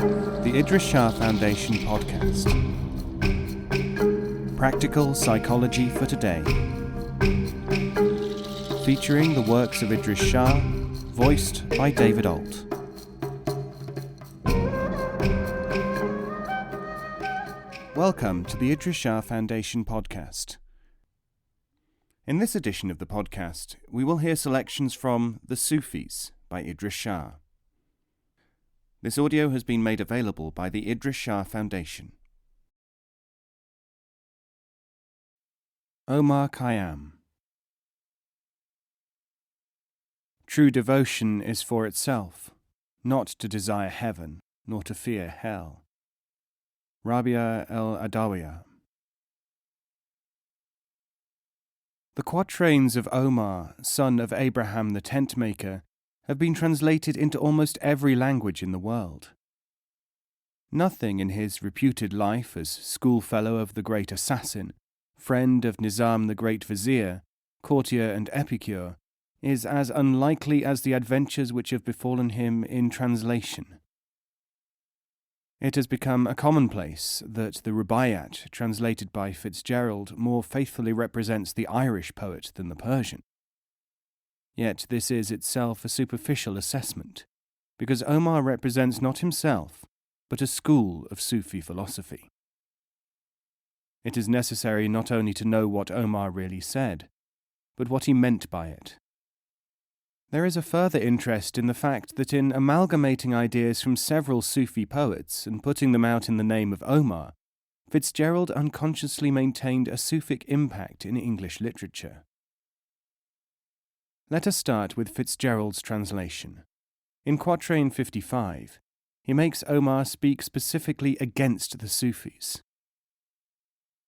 The Idries Shah Foundation podcast. Practical Psychology for Today. Featuring the works of Idries Shah, voiced by David Ault. Welcome to the Idries Shah Foundation podcast. In this edition of the podcast, we will hear selections from The Sufis by Idries Shah. This audio has been made available by the Idries Shah Foundation. Omar Khayyam. True devotion is for itself, not to desire heaven, nor to fear hell. Rabia el-Adawiyah. The quatrains of Omar, son of Abraham the tent-maker, have been translated into almost every language in the world. Nothing in his reputed life as schoolfellow of the great assassin, friend of Nizam the great vizier, courtier and epicure, is as unlikely as the adventures which have befallen him in translation. It has become a commonplace that the Rubaiyat, translated by Fitzgerald, more faithfully represents the Irish poet than the Persian. Yet this is itself a superficial assessment, because Omar represents not himself, but a school of Sufi philosophy. It is necessary not only to know what Omar really said, but what he meant by it. There is a further interest in the fact that in amalgamating ideas from several Sufi poets and putting them out in the name of Omar, Fitzgerald unconsciously maintained a Sufic impact in English literature. Let us start with Fitzgerald's translation. In quatrain 55, he makes Omar speak specifically against the Sufis.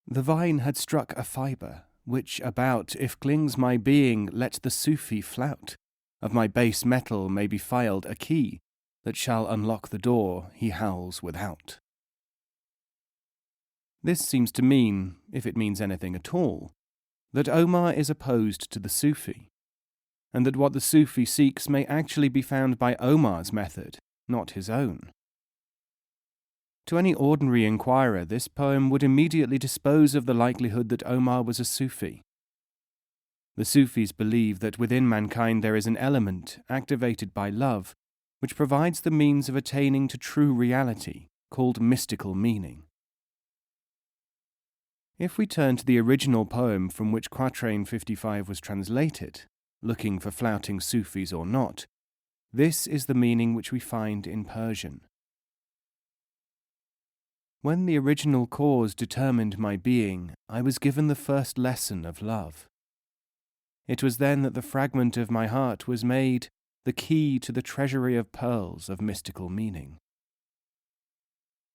The vine had struck a fibre, which about, if clings my being, let the Sufi flout. Of my base metal may be filed a key, that shall unlock the door he howls without. This seems to mean, if it means anything at all, that Omar is opposed to the Sufi, and that what the Sufi seeks may actually be found by Omar's method, not his own. To any ordinary inquirer, this poem would immediately dispose of the likelihood that Omar was a Sufi. The Sufis believe that within mankind there is an element, activated by love, which provides the means of attaining to true reality, called mystical meaning. If we turn to the original poem from which quatrain 55 was translated, looking for flouting Sufis or not, this is the meaning which we find in Persian. When the original cause determined my being, I was given the first lesson of love. It was then that the fragment of my heart was made the key to the treasury of pearls of mystical meaning.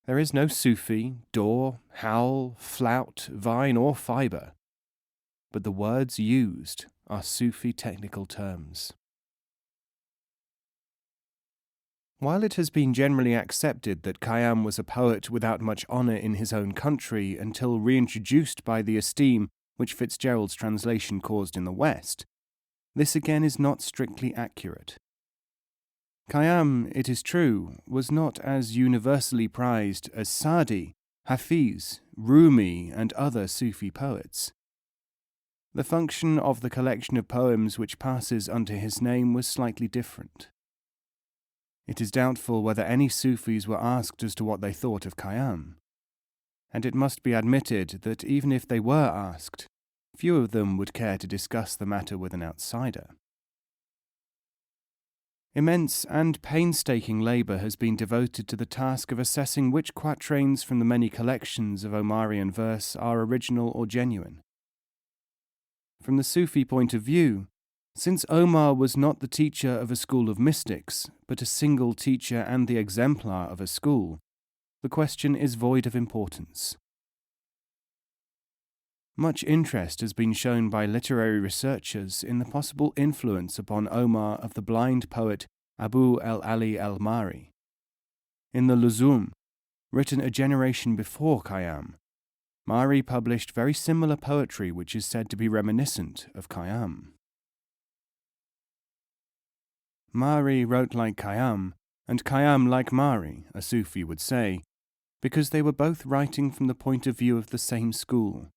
There is no Sufi, door, howl, flout, vine, or fibre, but the words used are Sufi technical terms. While it has been generally accepted that Khayyam was a poet without much honour in his own country until reintroduced by the esteem which Fitzgerald's translation caused in the West, this again is not strictly accurate. Khayyam, it is true, was not as universally prized as Sa'di, Hafiz, Rumi, and other Sufi poets. The function of the collection of poems which passes under his name was slightly different. It is doubtful whether any Sufis were asked as to what they thought of Khayyam, and it must be admitted that even if they were asked, few of them would care to discuss the matter with an outsider. Immense and painstaking labour has been devoted to the task of assessing which quatrains from the many collections of Omarian verse are original or genuine. From the Sufi point of view, since Omar was not the teacher of a school of mystics, but a single teacher and the exemplar of a school, the question is void of importance. Much interest has been shown by literary researchers in the possible influence upon Omar of the blind poet Abu al-Ali al-Mari. In the Luzum, written a generation before Khayyam, Mari published very similar poetry which is said to be reminiscent of Khayyam. Mari wrote like Khayyam and Khayyam like Mari, a Sufi would say, because they were both writing from the point of view of the same school.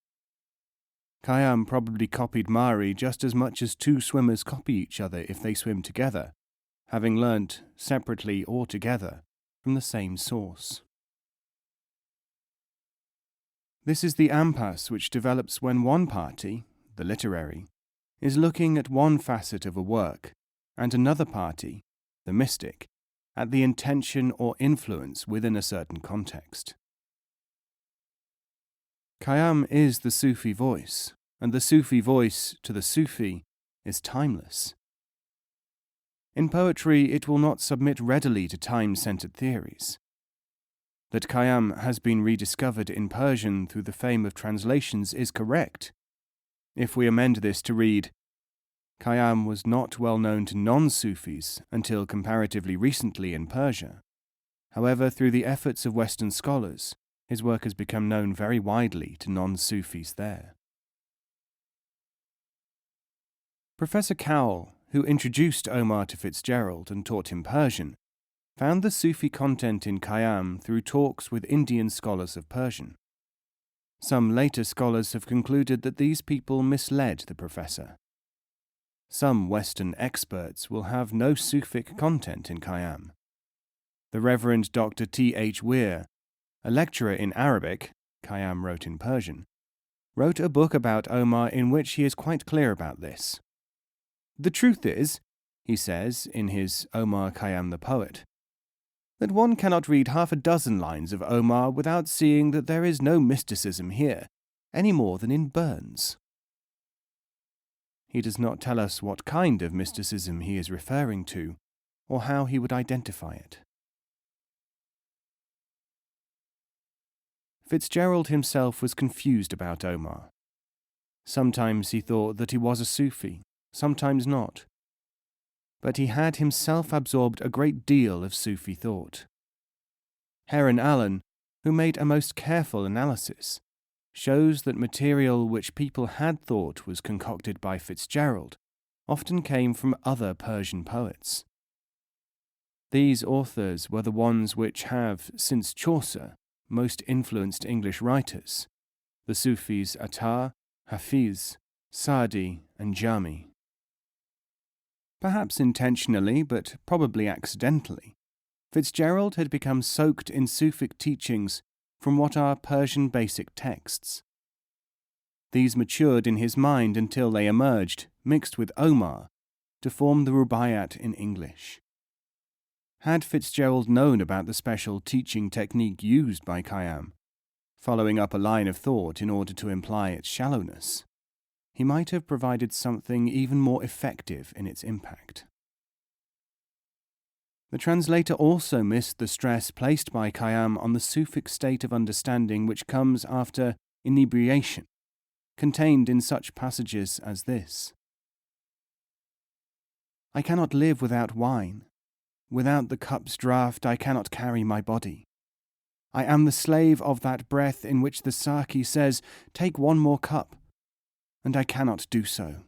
Khayyam probably copied Mari just as much as two swimmers copy each other if they swim together, having learnt, separately or together, from the same source. This is the impasse which develops when one party, the literary, is looking at one facet of a work, and another party, the mystic, at the intention or influence within a certain context. Khayyam is the Sufi voice, and the Sufi voice to the Sufi is timeless. In poetry, it will not submit readily to time-centered theories. That Khayyam has been rediscovered in Persian through the fame of translations is correct. If we amend this to read, Khayyam was not well known to non-Sufis until comparatively recently in Persia. However, through the efforts of Western scholars, his work has become known very widely to non-Sufis there. Professor Cowell, who introduced Omar to Fitzgerald and taught him Persian, found the Sufi content in Khayyam through talks with Indian scholars of Persian. Some later scholars have concluded that these people misled the professor. Some Western experts will have no Sufic content in Khayyam. The Reverend Dr. T.H. Weir, a lecturer in Arabic, Khayyam wrote in Persian, wrote a book about Omar in which he is quite clear about this. The truth is, he says in his Omar Khayyam the Poet, that one cannot read half a dozen lines of Omar without seeing that there is no mysticism here, any more than in Burns. He does not tell us what kind of mysticism he is referring to, or how he would identify it. Fitzgerald himself was confused about Omar. Sometimes he thought that he was a Sufi, sometimes not. But he had himself absorbed a great deal of Sufi thought. Heron Allen, who made a most careful analysis, shows that material which people had thought was concocted by Fitzgerald often came from other Persian poets. These authors were the ones which have, since Chaucer, most influenced English writers, the Sufis Attar, Hafiz, Sa'di, and Jami. Perhaps intentionally, but probably accidentally, Fitzgerald had become soaked in Sufic teachings from what are Persian basic texts. These matured in his mind until they emerged, mixed with Omar, to form the Rubaiyat in English. Had Fitzgerald known about the special teaching technique used by Khayyam, following up a line of thought in order to imply its shallowness, he might have provided something even more effective in its impact. The translator also missed the stress placed by Khayyam on the Sufic state of understanding which comes after inebriation, contained in such passages as this. I cannot live without wine. Without the cup's draught I cannot carry my body. I am the slave of that breath in which the Saki says, take one more cup, and I cannot do so.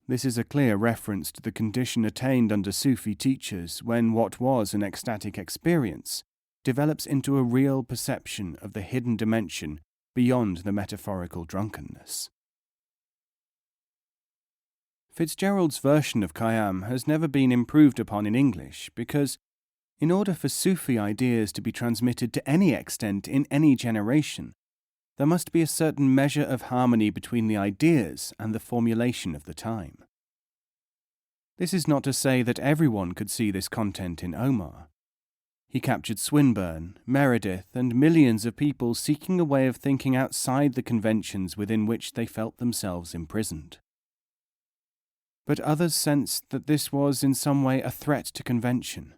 This is a clear reference to the condition attained under Sufi teachers when what was an ecstatic experience develops into a real perception of the hidden dimension beyond the metaphorical drunkenness. Fitzgerald's version of Khayyam has never been improved upon in English because, in order for Sufi ideas to be transmitted to any extent in any generation, there must be a certain measure of harmony between the ideas and the formulation of the time. This is not to say that everyone could see this content in Omar. He captured Swinburne, Meredith, and millions of people seeking a way of thinking outside the conventions within which they felt themselves imprisoned. But others sensed that this was in some way a threat to convention.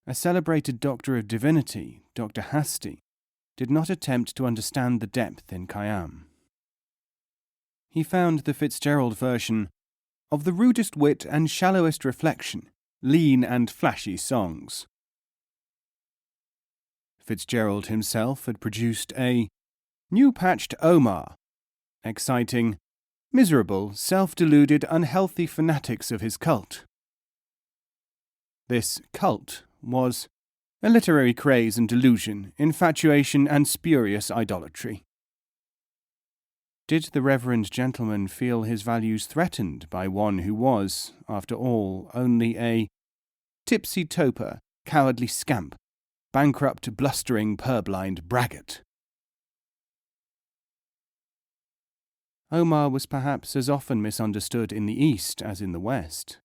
A celebrated Doctor of Divinity, Dr. Hastie, did not attempt to understand the depth in Khayyam. He found the Fitzgerald version of the rudest wit and shallowest reflection, lean and flashy songs. Fitzgerald himself had produced a new-patched Omar, exciting miserable, self-deluded, unhealthy fanatics of his cult, This cult was a literary craze and delusion, infatuation and spurious idolatry. Did the reverend gentleman feel his values threatened by one who was, after all, only a tipsy toper, cowardly scamp, bankrupt, blustering, purblind braggart? Omar was perhaps as often misunderstood in the East as in the West.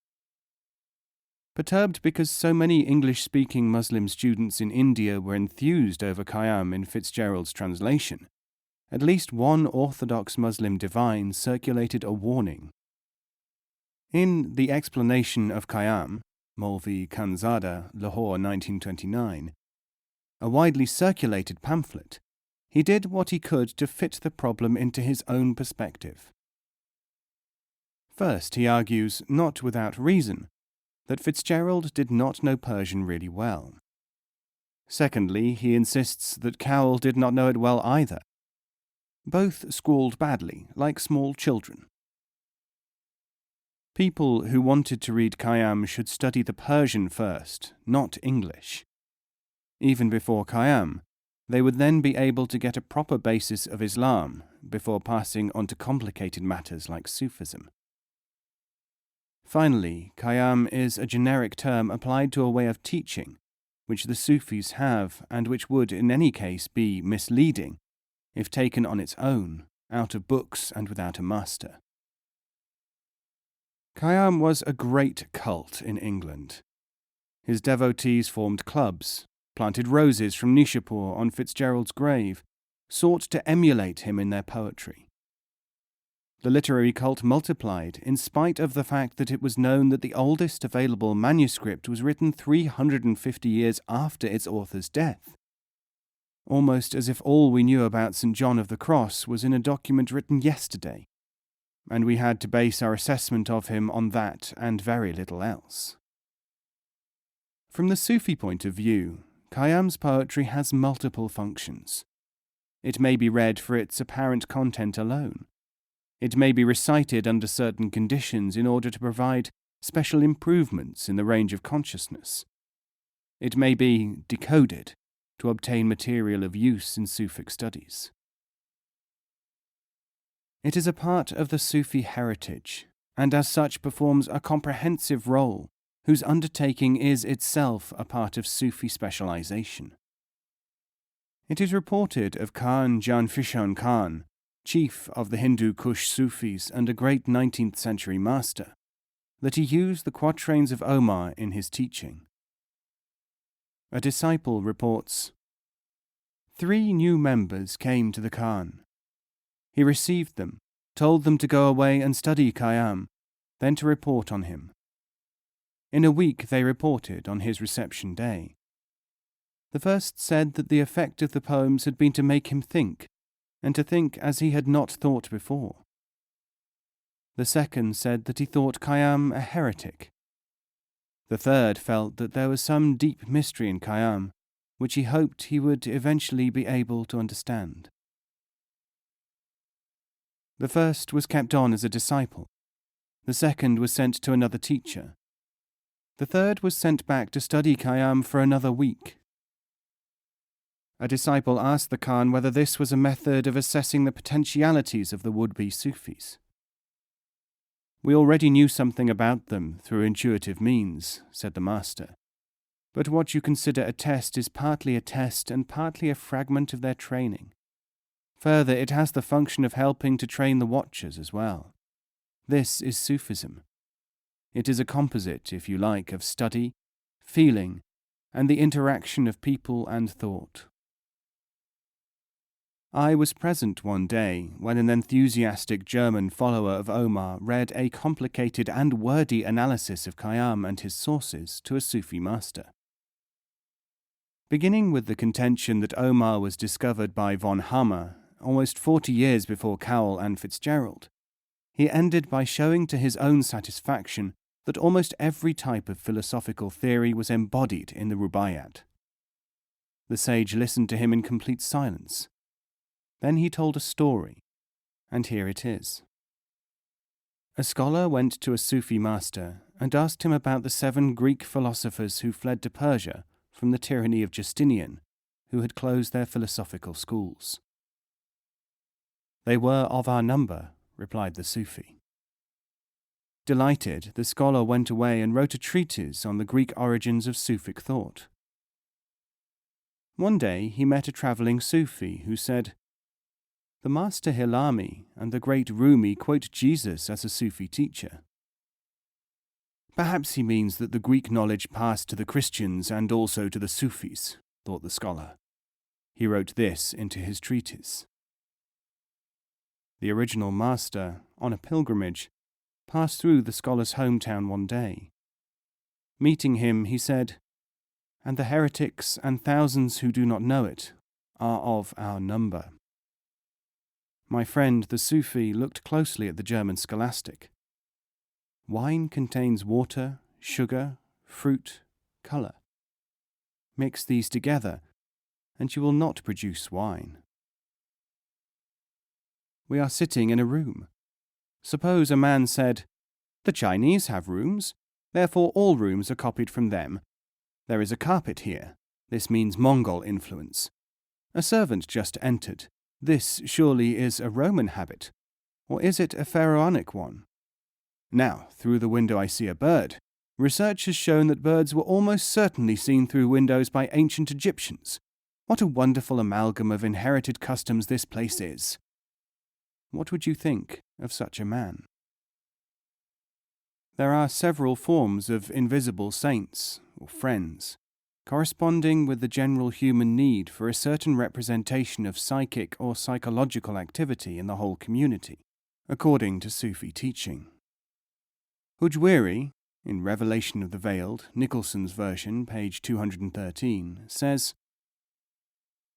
Perturbed because so many English-speaking Muslim students in India were enthused over Khayyam in Fitzgerald's translation, at least one Orthodox Muslim divine circulated a warning. In The Explanation of Khayyam, Maulvi Khanzada, Lahore 1929, a widely circulated pamphlet, he did what he could to fit the problem into his own perspective. First, he argues, not without reason, that Fitzgerald did not know Persian really well. Secondly, he insists that Cowell did not know it well either. Both scrawled badly, like small children. People who wanted to read Khayyam should study the Persian first, not English. Even before Khayyam, they would then be able to get a proper basis of Islam before passing on to complicated matters like Sufism. Finally, Khayyam is a generic term applied to a way of teaching, which the Sufis have and which would in any case be misleading if taken on its own, out of books and without a master. Khayyam was a great cult in England. His devotees formed clubs, planted roses from Nishapur on Fitzgerald's grave, sought to emulate him in their poetry. The literary cult multiplied in spite of the fact that it was known that the oldest available manuscript was written 350 years after its author's death, almost as if all we knew about St. John of the Cross was in a document written yesterday, and we had to base our assessment of him on that and very little else. From the Sufi point of view, Khayyam's poetry has multiple functions. It may be read for its apparent content alone. It may be recited under certain conditions in order to provide special improvements in the range of consciousness. It may be decoded to obtain material of use in Sufic studies. It is a part of the Sufi heritage, and as such performs a comprehensive role whose undertaking is itself a part of Sufi specialization. It is reported of Khan Janfishan Khan, chief of the Hindu Kush Sufis and a great 19th century master, that he used the quatrains of Omar in his teaching. A disciple reports, 3 new members came to the Khan. He received them, told them to go away and study Khayyam, then to report on him. In a week they reported on his reception day. The first said that the effect of the poems had been to make him think, and to think as he had not thought before. The second said that he thought Khayyam a heretic. The third felt that there was some deep mystery in Khayyam, which he hoped he would eventually be able to understand. The first was kept on as a disciple. The second was sent to another teacher. The third was sent back to study Khayyam for another week. A disciple asked the Khan whether this was a method of assessing the potentialities of the would-be Sufis. We already knew something about them through intuitive means, said the master. But what you consider a test is partly a test and partly a fragment of their training. Further, it has the function of helping to train the watchers as well. This is Sufism. It is a composite, if you like, of study, feeling, and the interaction of people and thought. I was present one day when an enthusiastic German follower of Omar read a complicated and wordy analysis of Khayyam and his sources to a Sufi master. Beginning with the contention that Omar was discovered by von Hammer almost 40 years before Cowell and Fitzgerald, he ended by showing to his own satisfaction that almost every type of philosophical theory was embodied in the Rubaiyat. The sage listened to him in complete silence. Then he told a story, and here it is. A scholar went to a Sufi master and asked him about the 7 Greek philosophers who fled to Persia from the tyranny of Justinian, who had closed their philosophical schools. "They were of our number," replied the Sufi. Delighted, the scholar went away and wrote a treatise on the Greek origins of Sufic thought. One day he met a travelling Sufi who said, "The master Hilami and the great Rumi quote Jesus as a Sufi teacher." "Perhaps he means that the Greek knowledge passed to the Christians and also to the Sufis," thought the scholar. He wrote this into his treatise. The original master, on a pilgrimage, passed through the scholar's hometown one day. Meeting him, he said, "And the heretics and thousands who do not know it are of our number." My friend, the Sufi, looked closely at the German scholastic. "Wine contains water, sugar, fruit, colour. Mix these together, and you will not produce wine." We are sitting in a room. Suppose a man said, "The Chinese have rooms, therefore all rooms are copied from them. There is a carpet here. This means Mongol influence. A servant just entered. This surely is a Roman habit. Or is it a pharaonic one? Now, through the window I see a bird. Research has shown that birds were almost certainly seen through windows by ancient Egyptians. What a wonderful amalgam of inherited customs this place is." What would you think of such a man? There are several forms of invisible saints, or friends, corresponding with the general human need for a certain representation of psychic or psychological activity in the whole community, according to Sufi teaching. Ujwiri, in Revelation of the Veiled, Nicholson's version, page 213, says,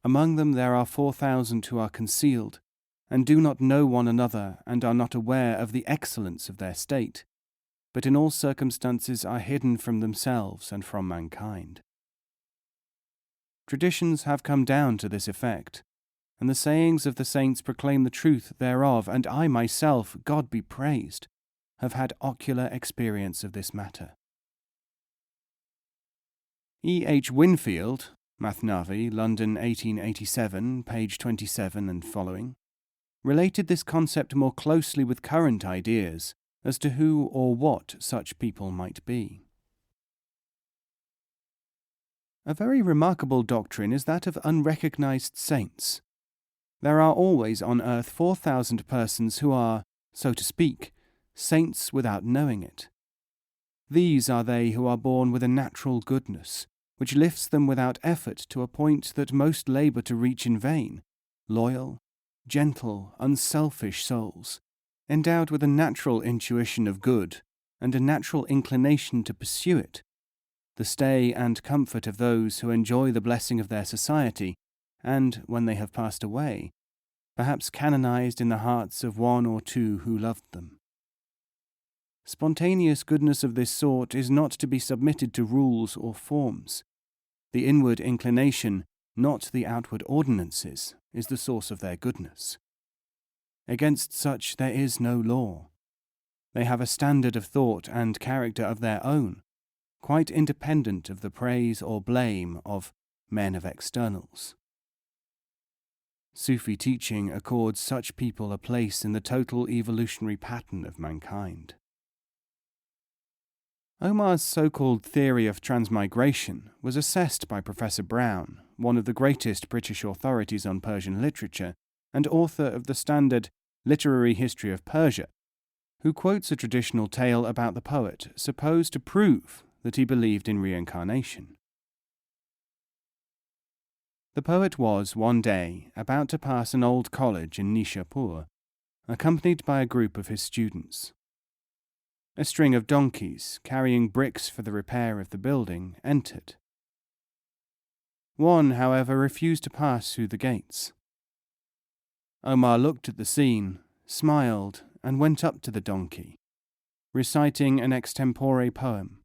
"Among them there are 4,000 who are concealed, and do not know one another and are not aware of the excellence of their state, but in all circumstances are hidden from themselves and from mankind." Traditions have come down to this effect, and the sayings of the saints proclaim the truth thereof, and I myself, God be praised, have had ocular experience of this matter. E. H. Winfield, Mathnavi, London 1887, page 27 and following, related this concept more closely with current ideas as to who or what such people might be. A very remarkable doctrine is that of unrecognized saints. There are always on earth 4,000 persons who are, so to speak, saints without knowing it. These are they who are born with a natural goodness, which lifts them without effort to a point that most labour to reach in vain, loyal, gentle, unselfish souls, endowed with a natural intuition of good and a natural inclination to pursue it, the stay and comfort of those who enjoy the blessing of their society, and, when they have passed away, perhaps canonized in the hearts of one or two who loved them. Spontaneous goodness of this sort is not to be submitted to rules or forms. The inward inclination, not the outward ordinances, is the source of their goodness. Against such there is no law. They have a standard of thought and character of their own, quite independent of the praise or blame of men of externals. Sufi teaching accords such people a place in the total evolutionary pattern of mankind. Omar's so-called theory of transmigration was assessed by Professor Brown, one of the greatest British authorities on Persian literature and author of the standard Literary History of Persia, who quotes a traditional tale about the poet supposed to prove that he believed in reincarnation. The poet was, one day, about to pass an old college in Nishapur, accompanied by a group of his students. A string of donkeys, carrying bricks for the repair of the building, entered. One, however, refused to pass through the gates. Omar looked at the scene, smiled, and went up to the donkey, reciting an extempore poem.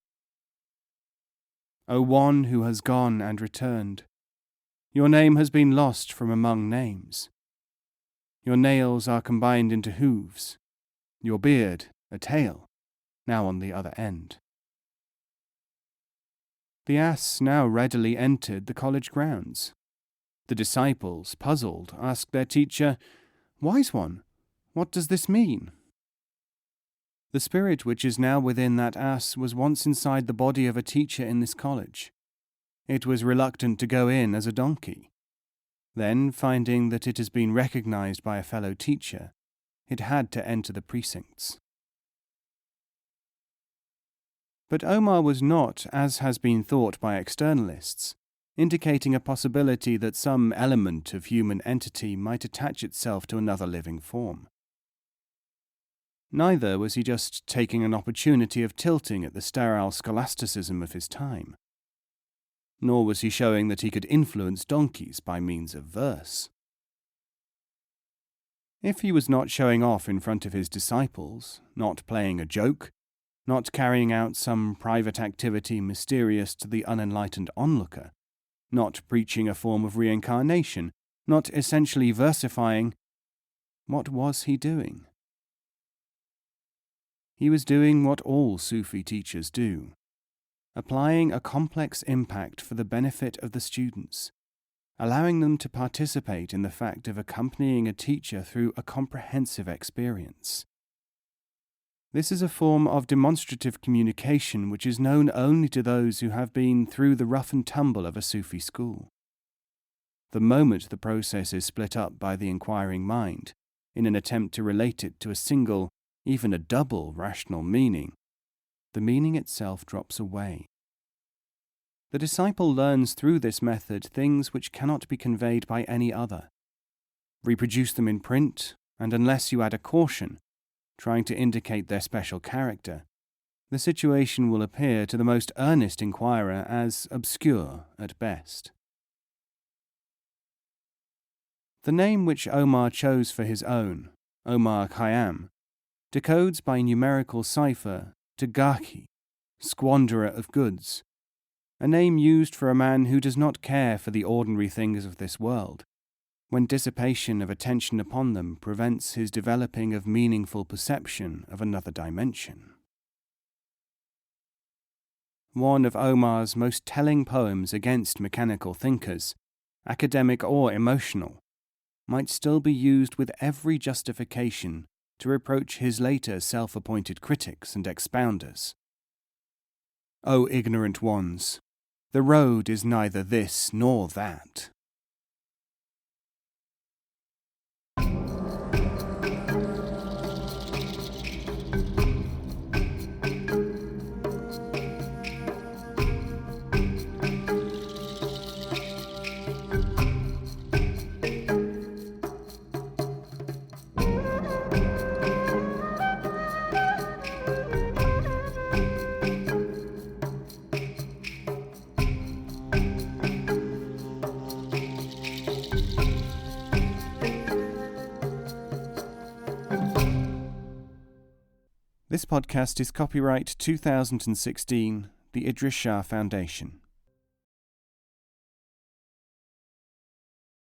O one who has gone and returned, your name has been lost from among names. Your nails are combined into hooves, your beard a tail, now on the other end. The ass now readily entered the college grounds. The disciples, puzzled, asked their teacher, "Wise one, what does this mean?" The spirit which is now within that ass was once inside the body of a teacher in this college. It was reluctant to go in as a donkey. Then, finding that it has been recognized by a fellow teacher, it had to enter the precincts. But Omar was not, as has been thought by externalists, indicating a possibility that some element of human entity might attach itself to another living form. Neither was he just taking an opportunity of tilting at the sterile scholasticism of his time. Nor was he showing that he could influence donkeys by means of verse. If he was not showing off in front of his disciples, not playing a joke, not carrying out some private activity mysterious to the unenlightened onlooker, not preaching a form of reincarnation, not essentially versifying, what was he doing? He was doing what all Sufi teachers do, applying a complex impact for the benefit of the students, allowing them to participate in the fact of accompanying a teacher through a comprehensive experience. This is a form of demonstrative communication which is known only to those who have been through the rough and tumble of a Sufi school. The moment the process is split up by the inquiring mind, in an attempt to relate it to a single, even a double rational meaning, the meaning itself drops away. The disciple learns through this method things which cannot be conveyed by any other. Reproduce them in print, and unless you add a caution, trying to indicate their special character, the situation will appear to the most earnest inquirer as obscure at best. The name which Omar chose for his own, Omar Khayyam, decodes by numerical cipher to Gaki, squanderer of goods, a name used for a man who does not care for the ordinary things of this world, when dissipation of attention upon them prevents his developing of meaningful perception of another dimension. One of Omar's most telling poems against mechanical thinkers, academic or emotional, might still be used with every justification to reproach his later self-appointed critics and expounders. O ignorant ones, the road is neither this nor that. This podcast is copyright 2016, the Idries Shah Foundation.